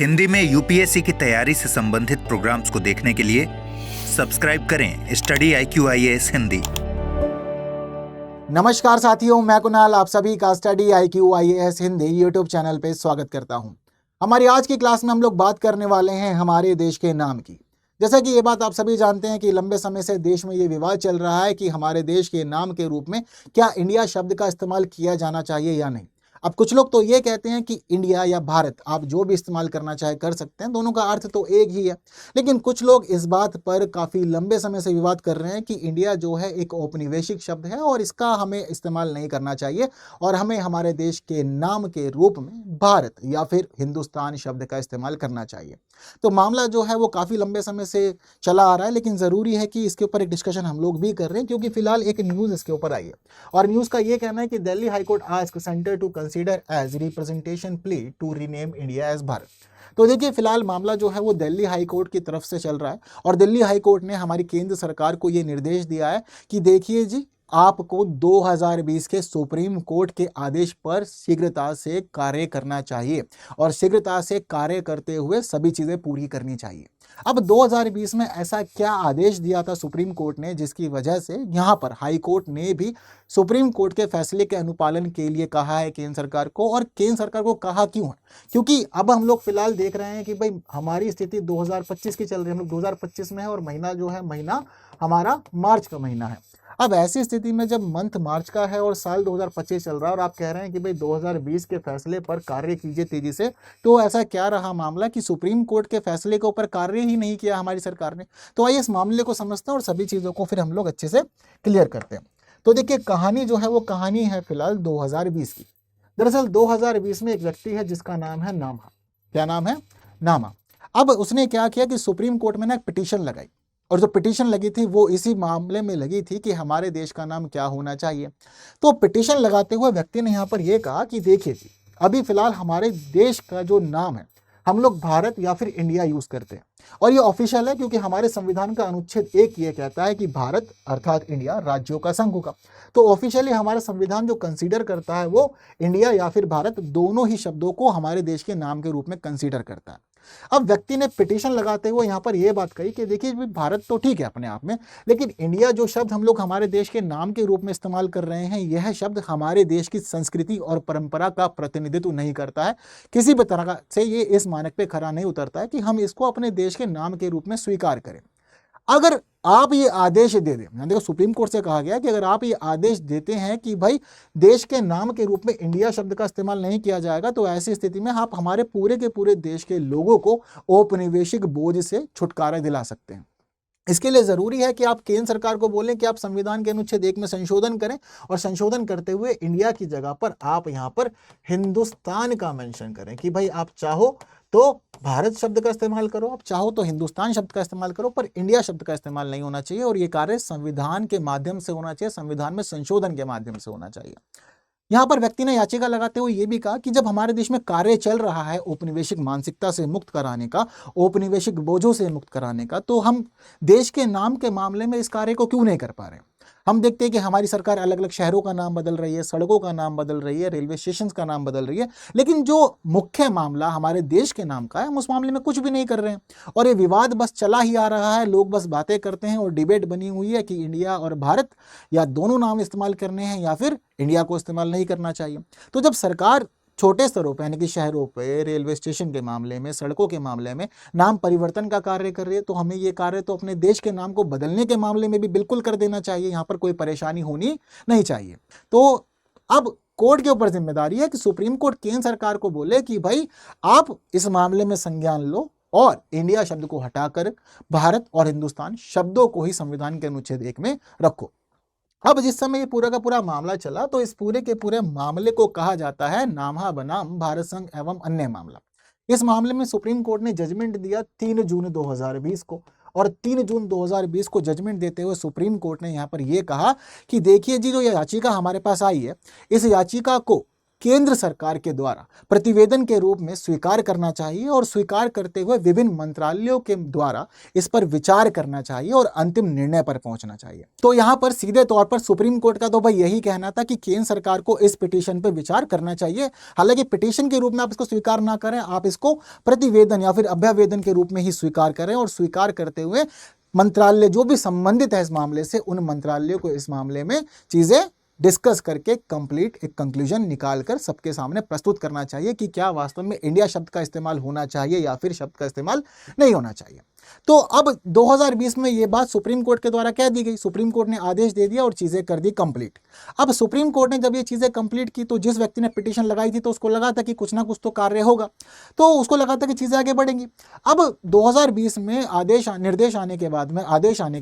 हिंदी में यूपीएससी की तैयारी से संबंधित प्रोग्राम्स को देखने के लिए सब्सक्राइब करें स्टडी IQIAS हिंदी। नमस्कार साथियों, मैं कुणाल आप सभी का study IQIAS Hindi YouTube channel पे स्वागत करता हूं। हमारी आज की क्लास में हम लोग बात करने वाले हैं हमारे देश के नाम की। जैसा कि ये बात आप सभी जानते हैं कि लंबे समय से देश में ये विवाद चल रहा है कि हमारे देश के नाम के रूप में क्या इंडिया शब्द का इस्तेमाल किया जाना चाहिए या नहीं। अब कुछ लोग तो ये कहते हैं कि इंडिया या भारत आप जो भी इस्तेमाल करना चाहे कर सकते हैं, दोनों का अर्थ तो एक ही है। लेकिन कुछ लोग इस बात पर काफ़ी लंबे समय से विवाद कर रहे हैं कि इंडिया जो है एक औपनिवेशिक शब्द है और इसका हमें इस्तेमाल नहीं करना चाहिए और हमें हमारे देश के नाम के रूप में भारत या फिर हिंदुस्तान शब्द का इस्तेमाल करना चाहिए। तो मामला जो है वो काफ़ी लंबे समय से चला आ रहा है, लेकिन ज़रूरी है कि इसके ऊपर एक डिस्कशन हम लोग भी कर रहे हैं क्योंकि फिलहाल एक न्यूज़ इसके ऊपर आई है और न्यूज़ का ये कहना है कि Delhi high court asked centre to consider as representation plea to rename India as Bharat. तो देखिए, फिलहाल मामला जो है वो दिल्ली हाईकोर्ट की तरफ से चल रहा है और दिल्ली हाईकोर्ट ने हमारी केंद्र सरकार को ये निर्देश दिया है कि देखिए जी, आपको 2020 के सुप्रीम कोर्ट के आदेश पर शीघ्रता से कार्य करना चाहिए और शीघ्रता से कार्य करते हुए सभी चीज़ें पूरी करनी चाहिए। अब 2020 में ऐसा क्या आदेश दिया था सुप्रीम कोर्ट ने जिसकी वजह से यहाँ पर हाई कोर्ट ने भी सुप्रीम कोर्ट के फैसले के अनुपालन के लिए कहा है केंद्र सरकार को। और केंद्र सरकार को कहा क्यों है? क्योंकि अब हम लोग फिलहाल देख रहे हैं कि भाई हमारी स्थिति 2025 की चल रही है, हम लोग 2025 में है और महीना जो है महीना हमारा मार्च का महीना है। अब ऐसी स्थिति में जब मंथ मार्च का है और साल 2025 चल रहा है और आप कह रहे हैं कि भाई 2020 के फैसले पर कार्य कीजिए तेजी से, तो ऐसा क्या रहा मामला कि सुप्रीम कोर्ट के फैसले के ऊपर कार्य ही नहीं किया हमारी सरकार ने। तो आइए इस मामले को समझते हैं और सभी चीज़ों को फिर हम लोग अच्छे से क्लियर करते हैं। तो देखिए, कहानी जो है वो कहानी है फिलहाल 2020 की। दरअसल 2020 में एक व्यक्ति है जिसका नाम है नामा। क्या नाम है? नामा। अब उसने क्या किया कि सुप्रीम कोर्ट में ना एक पिटीशन लगाई और जो पिटीशन लगी थी वो इसी मामले में लगी थी कि हमारे देश का नाम क्या होना चाहिए। तो पिटीशन लगाते हुए व्यक्ति ने यहाँ पर यह कहा कि देखिए जी, अभी फिलहाल हमारे देश का जो नाम है हम लोग भारत या फिर इंडिया यूज करते हैं और ये ऑफिशियल है क्योंकि हमारे संविधान का अनुच्छेद 1 ये कहता है कि भारत अर्थात इंडिया राज्यों का संघ होगा। तो ऑफिशियली हमारा संविधान जो कंसीडर करता है वो इंडिया या फिर भारत दोनों ही शब्दों को हमारे देश के नाम के रूप में कंसीडर करता है। अब व्यक्ति ने पिटीशन लगाते हुए यहाँ पर यह बात कही कि देखिए भारत तो ठीक है अपने आप में, लेकिन इंडिया जो शब्द हम लोग हमारे देश के नाम के रूप में इस्तेमाल कर रहे हैं, यह शब्द हमारे देश की संस्कृति और परंपरा का प्रतिनिधित्व नहीं करता है। किसी भी तरह से ये इस मानक पे खरा नहीं उतरता है कि हम इसको अपने देश के नाम के रूप में स्वीकार करें। अगर आप ये आदेश दे दें, देखो सुप्रीम कोर्ट से कहा गया कि अगर आप ये आदेश देते हैं कि भाई देश के नाम के रूप में इंडिया शब्द का इस्तेमाल नहीं किया जाएगा, तो ऐसी स्थिति में आप हमारे पूरे के पूरे देश के लोगों को औपनिवेशिक बोझ से छुटकारा दिला सकते हैं। इसके लिए जरूरी है कि आप केंद्र सरकार को बोलें कि आप संविधान के अनुच्छेद 1 में संशोधन करें और संशोधन करते हुए इंडिया की जगह पर आप यहाँ पर हिंदुस्तान का मेंशन करें कि भाई आप चाहो तो भारत शब्द का इस्तेमाल करो, आप चाहो तो हिंदुस्तान शब्द का इस्तेमाल करो, पर इंडिया शब्द का इस्तेमाल नहीं होना चाहिए और ये कार्य संविधान के माध्यम से होना चाहिए, संविधान में संशोधन के माध्यम से होना चाहिए। यहाँ पर व्यक्ति ने याचिका लगाते हुए ये भी कहा कि जब हमारे देश में कार्य चल रहा है औपनिवेशिक मानसिकता से मुक्त कराने का, औपनिवेशिक बोझों से मुक्त कराने का, तो हम देश के नाम के मामले में इस कार्य को क्यों नहीं कर पा रहे? हम देखते हैं कि हमारी सरकार अलग अलग शहरों का नाम बदल रही है, सड़कों का नाम बदल रही है, रेलवे स्टेशन का नाम बदल रही है, लेकिन जो मुख्य मामला हमारे देश के नाम का है हम उस मामले में कुछ भी नहीं कर रहे हैं और ये विवाद बस चला ही आ रहा है। लोग बस बातें करते हैं और डिबेट बनी हुई है कि इंडिया और भारत या दोनों नाम इस्तेमाल करने हैं या फिर इंडिया को इस्तेमाल नहीं करना चाहिए। तो जब सरकार छोटे स्तरों पर यानी कि शहरों पे, रेलवे स्टेशन के मामले में, सड़कों के मामले में नाम परिवर्तन का कार्य कर रही है, तो हमें ये कार्य तो अपने देश के नाम को बदलने के मामले में भी बिल्कुल कर देना चाहिए। यहाँ पर कोई परेशानी होनी नहीं चाहिए। तो अब कोर्ट के ऊपर जिम्मेदारी है कि सुप्रीम कोर्ट केंद्र सरकार को बोले कि भाई आप इस मामले में संज्ञान लो और इंडिया शब्द को हटाकर भारत और हिंदुस्तान शब्दों को ही संविधान के अनुच्छेद 1 में रखो। अब जिस समय ये पूरा का पूरा मामला चला तो इस पूरे के पूरे मामले को कहा जाता है नामा बनाम भारत संघ एवं अन्य मामला। इस मामले में सुप्रीम कोर्ट ने जजमेंट दिया 3 जून 2020 को और 3 जून 2020 को जजमेंट देते हुए सुप्रीम कोर्ट ने यहाँ पर यह कहा कि देखिए जी, जो ये याचिका हमारे पास आई है, इस याचिका को केंद्र सरकार के द्वारा प्रतिवेदन के रूप में स्वीकार करना चाहिए और स्वीकार करते हुए विभिन्न मंत्रालयों के द्वारा इस पर विचार करना चाहिए और अंतिम निर्णय पर पहुंचना चाहिए। तो यहां पर सीधे तौर पर सुप्रीम कोर्ट का तो भाई यही कहना था कि केंद्र सरकार को इस पिटीशन पर विचार करना चाहिए। हालांकि पिटीशन के रूप में आप इसको स्वीकार ना करें, आप इसको प्रतिवेदन या फिर अभ्यावेदन के रूप में ही स्वीकार करें और स्वीकार करते हुए मंत्रालय जो भी संबंधित है इस मामले से, उन मंत्रालयों को इस मामले में चीजें डिस्कस करके कंप्लीट एक कंक्लूजन निकालकर सबके सामने प्रस्तुत करना चाहिए कि क्या वास्तव में इंडिया शब्द का इस्तेमाल होना चाहिए या फिर शब्द का इस्तेमाल नहीं होना चाहिए। तो अब 2020 में ये बात सुप्रीम कोर्ट के द्वारा कह दी गई, सुप्रीम कोर्ट ने आदेश दे दिया और चीजें कर दी कंप्लीट। अब सुप्रीम कोर्ट ने जब ये चीजें कंप्लीट की तो जिस व्यक्ति ने पिटीशन लगाई थी तो उसको लगा था कि कुछ ना कुछ तो कार्य होगा, तो उसको लगा था कि चीजें आगे बढ़ेंगी। अब 2020 में आदेश आने के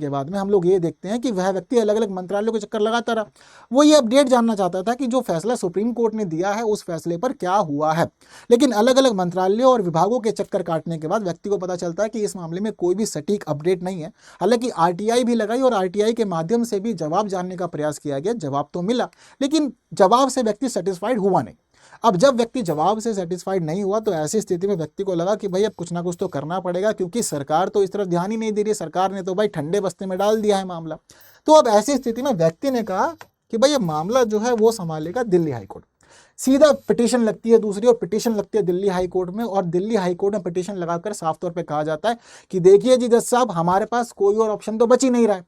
बाद में हम लोग ये देखते हैं कि वह व्यक्ति अलग अलग मंत्रालयों के चक्कर लगाता रहा। वो ये अपडेट जानना चाहता था कि जो फैसला सुप्रीम कोर्ट ने दिया है उस फैसले पर क्या हुआ है। लेकिन अलग अलग मंत्रालयों और विभागों के चक्कर काटने के बाद व्यक्ति को पता चलता है कि इस मामले में कोई भी सटीक अपडेट नहीं है। हालांकि आरटीआई भी लगाई और आरटीआई के माध्यम से भी जवाब जानने का प्रयास किया गया, जवाब तो मिला, लेकिन जवाब से व्यक्ति सेटिस्फाइड हुआ नहीं। अब जब व्यक्ति जवाब से सेटिस्फाइड नहीं हुआ तो ऐसी स्थिति में व्यक्ति को लगा कि भाई अब कुछ ना कुछ तो करना पड़ेगा, क्योंकि सरकार तो इस तरफ ध्यान ही नहीं दे रही, सरकार ने तो भाई ठंडे बस्ते में डाल दिया है मामला। तो अब ऐसी स्थिति में व्यक्ति ने कहा कि भाई ये मामला जो है वो संभालेगा दिल्ली हाईकोर्ट। सीधा पिटीशन लगती है दूसरी, और पिटीशन लगती है दिल्ली हाई कोर्ट में, और दिल्ली हाई कोर्ट में पिटीशन लगाकर साफ तौर पे कहा जाता है कि देखिए जी जज साहब, हमारे पास कोई और ऑप्शन तो बच ही नहीं रहा है।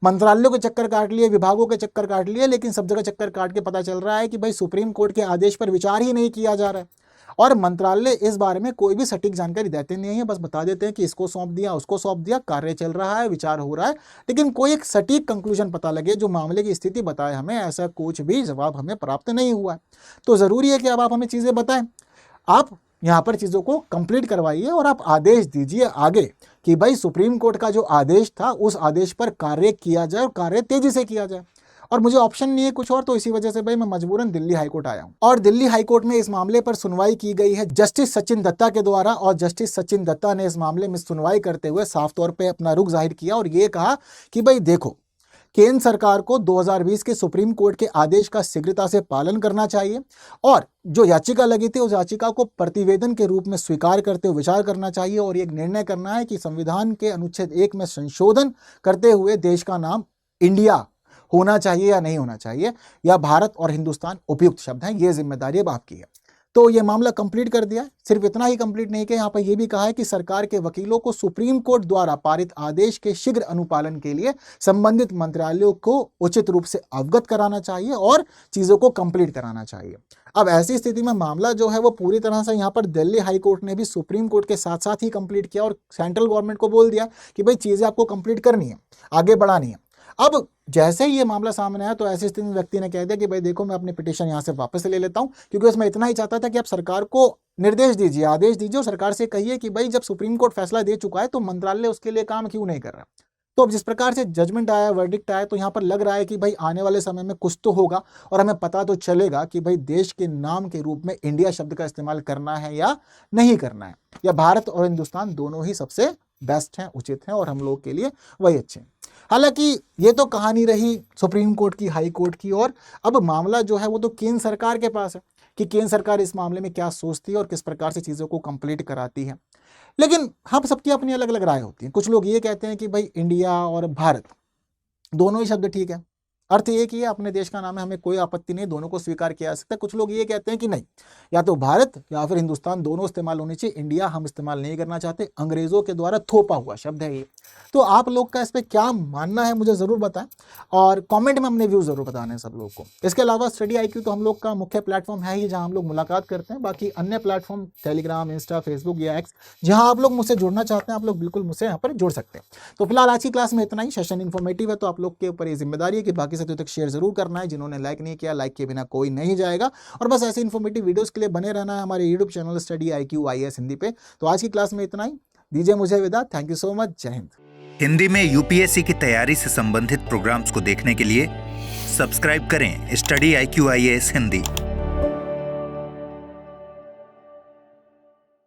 मंत्रालयों के चक्कर काट लिए, विभागों के चक्कर काट लिए, लेकिन सब जगह चक्कर काट के पता चल रहा है कि भाई सुप्रीम कोर्ट के आदेश पर विचार ही नहीं किया जा रहा है और मंत्रालय इस बारे में कोई भी सटीक जानकारी देते नहीं है। बस बता देते हैं कि इसको सौंप दिया, उसको सौंप दिया, कार्य चल रहा है, विचार हो रहा है, लेकिन कोई एक सटीक कंक्लूजन पता लगे जो मामले की स्थिति बताए हमें, ऐसा कुछ भी जवाब हमें प्राप्त नहीं हुआ है। तो जरूरी है कि अब आप हमें चीजें बताएं, आप यहाँ पर चीजों को कंप्लीट करवाइए और आप आदेश दीजिए आगे कि भाई सुप्रीम कोर्ट का जो आदेश था उस आदेश पर कार्य किया जाए और कार्य तेजी से किया जाए। और मुझे ऑप्शन नहीं है कुछ और, तो इसी वजह से भाई मैं मजबूरन दिल्ली हाईकोर्ट आया हूं। और दिल्ली हाईकोर्ट में इस मामले पर सुनवाई की गई है जस्टिस सचिन दत्ता के द्वारा, और जस्टिस सचिन दत्ता ने इस मामले में सुनवाई करते हुए साफ तौर पे अपना रुख जाहिर किया और ये कहा कि भाई देखो, केंद्र सरकार को 2020 के सुप्रीम कोर्ट के आदेश का शीघ्रता से पालन करना चाहिए और जो याचिका लगी थी उस याचिका को प्रतिवेदन के रूप में स्वीकार करते हुए विचार करना चाहिए और एक निर्णय करना है कि संविधान के अनुच्छेद 1 में संशोधन करते हुए देश का नाम इंडिया होना चाहिए या नहीं होना चाहिए, या भारत और हिंदुस्तान उपयुक्त शब्द हैं, ये जिम्मेदारी अब आपकी है। तो ये मामला कंप्लीट कर दिया। सिर्फ इतना ही कंप्लीट नहीं किया, यहाँ पर यह भी कहा है कि सरकार के वकीलों को सुप्रीम कोर्ट द्वारा पारित आदेश के शीघ्र अनुपालन के लिए संबंधित मंत्रालयों को उचित रूप से अवगत कराना चाहिए और चीजों को कंप्लीट कराना चाहिए। अब ऐसी स्थिति में मामला जो है वो पूरी तरह से यहाँ पर दिल्ली हाई कोर्ट ने भी सुप्रीम कोर्ट के साथ साथ ही कंप्लीट किया और सेंट्रल गवर्नमेंट को बोल दिया कि भाई चीजें आपको कंप्लीट करनी है, आगे बढ़ानी है। अब जैसे ही ये मामला सामने आया तो ऐसी स्थिति में व्यक्ति ने कह दिया कि भाई देखो, मैं अपनी पिटीशन यहाँ से वापस ले लेता हूँ, क्योंकि उसमें इतना ही चाहता था कि आप सरकार को निर्देश दीजिए, आदेश दीजिए और सरकार से कहिए कि भाई जब सुप्रीम कोर्ट फैसला दे चुका है तो मंत्रालय उसके लिए काम क्यों नहीं कर रहा। तो अब जिस प्रकार से जजमेंट आया, वर्डिक्ट आया, तो यहाँ पर लग रहा है कि भाई आने वाले समय में कुछ तो होगा और हमें पता तो चलेगा कि भाई देश के नाम के रूप में इंडिया शब्द का इस्तेमाल करना है या नहीं करना है, या भारत और हिंदुस्तान दोनों ही सबसे बेस्ट हैं, उचित हैं और हम लोग के लिए वही अच्छे हैं। हालांकि ये तो कहानी रही सुप्रीम कोर्ट की, हाई कोर्ट की, और अब मामला जो है वो तो केंद्र सरकार के पास है कि केंद्र सरकार इस मामले में क्या सोचती है और किस प्रकार से चीज़ों को कंप्लीट कराती है। लेकिन हम सबकी अपनी अलग अलग राय होती है। कुछ लोग ये कहते हैं कि भाई इंडिया और भारत दोनों ही शब्द ठीक है, अर्थ एक ही है, अपने देश का नाम है, हमें कोई आपत्ति नहीं, दोनों को स्वीकार किया जा सकता है। कुछ लोग ये कहते हैं कि नहीं, या तो भारत या फिर हिंदुस्तान दोनों इस्तेमाल होनी चाहिए, इंडिया हम इस्तेमाल नहीं करना चाहते, अंग्रेजों के द्वारा थोपा हुआ शब्द है ये। तो आप लोग का इस पर क्या मानना है मुझे ज़रूर बताएं और कमेंट में अपने व्यू ज़रूर बताने सब लोग को। इसके अलावा स्टडी IQ तो हम लोग का मुख्य प्लेटफॉर्म है ही जहाँ हम लोग मुलाकात करते हैं। बाकी अन्य प्लेटफॉर्म टेलीग्राम, इंस्टा, फेसबुक या एक्स, जहाँ आप लोग मुझसे जुड़ना चाहते हैं आप लोग बिल्कुल मुझसे यहाँ पर जुड़ सकते हैं। तो फिलहाल आज की क्लास में इतना ही। सेशन इन्फॉर्मेटिव है तो आप लोग के ऊपर ये जिम्मेदारी है कि बाकी साथियों तक शेयर जरूर करना है। जिन्होंने लाइक नहीं किया, लाइक के बिना कोई नहीं जाएगा। और बस ऐसे इन्फॉर्मेटिव वीडियोस के लिए बने रहना है हमारे YouTube channel study IQ IAS Hindi पे। तो आज की क्लास में इतना ही, दीजिए मुझे विदा। थैंक यू सो मच, जय हिंद। हिंदी में UPSC की तैयारी से संबंधित प्रोग्राम्स को देखने के लिए सब्सक्राइब करें स्टडी IQ IAS हिंदी।